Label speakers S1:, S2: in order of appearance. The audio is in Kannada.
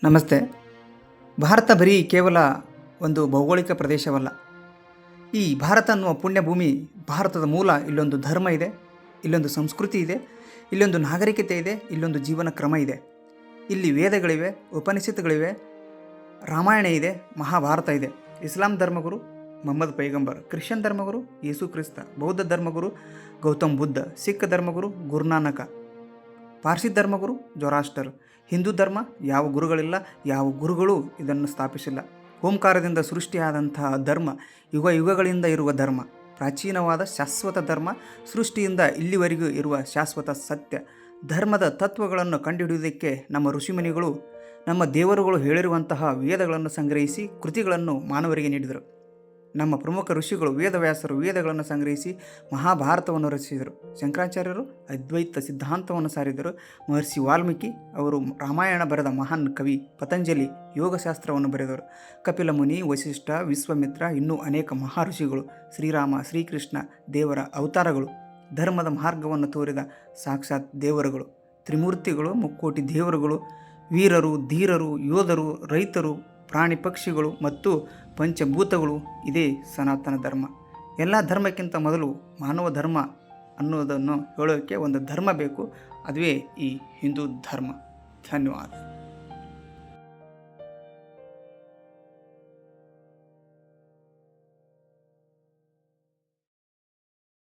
S1: ನಮಸ್ತೆ. ಭಾರತ ಬರೀ ಕೇವಲ ಒಂದು ಭೌಗೋಳಿಕ ಪ್ರದೇಶವಲ್ಲ. ಈ ಭಾರತ ಅನ್ನುವ ಪುಣ್ಯಭೂಮಿ, ಭಾರತದ ಮೂಲ ಇಲ್ಲೊಂದು ಧರ್ಮ ಇದೆ, ಇಲ್ಲೊಂದು ಸಂಸ್ಕೃತಿ ಇದೆ, ಇಲ್ಲೊಂದು ನಾಗರಿಕತೆ ಇದೆ, ಇಲ್ಲೊಂದು ಜೀವನ ಕ್ರಮ ಇದೆ. ಇಲ್ಲಿ ವೇದಗಳಿವೆ, ಉಪನಿಷತ್ತುಗಳಿವೆ, ರಾಮಾಯಣ ಇದೆ, ಮಹಾಭಾರತ ಇದೆ. ಇಸ್ಲಾಂ ಧರ್ಮಗುರು ಮೊಹಮ್ಮದ್ ಪೈಗಂಬರ್, ಕ್ರಿಶ್ಚಿಯನ್ ಧರ್ಮಗುರು ಯೇಸು ಕ್ರಿಸ್ತ, ಬೌದ್ಧ ಧರ್ಮಗುರು ಗೌತಮ್ ಬುದ್ಧ, ಸಿಖ್ ಧರ್ಮಗುರು ಗುರುನಾನಕ, ಪಾರ್ಸಿ ಧರ್ಮಗುರು ಜೊರಾಸ್ಟರ್, ಹಿಂದೂ ಧರ್ಮ ಯಾವ ಗುರುಗಳಿಲ್ಲ, ಯಾವ ಗುರುಗಳು ಇದನ್ನು ಸ್ಥಾಪಿಸಿಲ್ಲ. ಓಂಕಾರದಿಂದ ಸೃಷ್ಟಿಯಾದಂತಹ ಧರ್ಮ ಯುಗ ಯುಗಗಳಿಂದ ಇರುವ ಧರ್ಮ, ಪ್ರಾಚೀನವಾದ ಶಾಶ್ವತ ಧರ್ಮ, ಸೃಷ್ಟಿಯಿಂದ ಇಲ್ಲಿವರೆಗೂ ಇರುವ ಶಾಶ್ವತ ಸತ್ಯ. ಧರ್ಮದ ತತ್ವಗಳನ್ನು ಕಂಡುಹಿಡಿಯುವುದಕ್ಕೆ ನಮ್ಮ ಋಷಿಮುನಿಗಳು, ನಮ್ಮ ದೇವರುಗಳು ಹೇಳಿರುವಂತಹ ವೇದಗಳನ್ನು ಸಂಗ್ರಹಿಸಿ ಕೃತಿಗಳನ್ನು ಮಾನವರಿಗೆ ನೀಡಿದರು. ನಮ್ಮ ಪ್ರಮುಖ ಋಷಿಗಳು ವೇದವ್ಯಾಸರು ವೇದಗಳನ್ನು ಸಂಗ್ರಹಿಸಿ ಮಹಾಭಾರತವನ್ನು ರಚಿಸಿದರು. ಶಂಕರಾಚಾರ್ಯರು ಅದ್ವೈತ ಸಿದ್ಧಾಂತವನ್ನು ಸಾರಿದರು. ಮಹರ್ಷಿ ವಾಲ್ಮೀಕಿ ಅವರು ರಾಮಾಯಣ ಬರೆದ ಮಹಾನ್ ಕವಿ. ಪತಂಜಲಿ ಯೋಗಶಾಸ್ತ್ರವನ್ನು ಬರೆದರು. ಕಪಿಲ ಮುನಿ, ವಶಿಷ್ಠ, ವಿಶ್ವಾಮಿತ್ರ, ಇನ್ನೂ ಅನೇಕ ಮಹರ್ಷಿಗಳು, ಶ್ರೀರಾಮ, ಶ್ರೀಕೃಷ್ಣ ದೇವರ ಅವತಾರಗಳು, ಧರ್ಮದ ಮಾರ್ಗವನ್ನು ತೋರಿದ ಸಾಕ್ಷಾತ್ ದೇವರುಗಳು, ತ್ರಿಮೂರ್ತಿಗಳು, ಮುಕ್ಕೋಟಿ ದೇವರುಗಳು, ವೀರರು, ಧೀರರು, ಯೋಧರು, ರೈತರು, ಪ್ರಾಣಿ ಪಕ್ಷಿಗಳು ಮತ್ತು ಪಂಚಭೂತಗಳು. ಇದೇ ಸನಾತನ ಧರ್ಮ. ಎಲ್ಲ ಧರ್ಮಕ್ಕಿಂತ ಮೊದಲು ಮಾನವ ಧರ್ಮ ಅನ್ನೋದನ್ನು ಹೇಳೋಕ್ಕೆ ಒಂದು ಧರ್ಮ ಬೇಕು, ಅದುವೇ ಈ ಹಿಂದೂ ಧರ್ಮ. ಧನ್ಯವಾದ.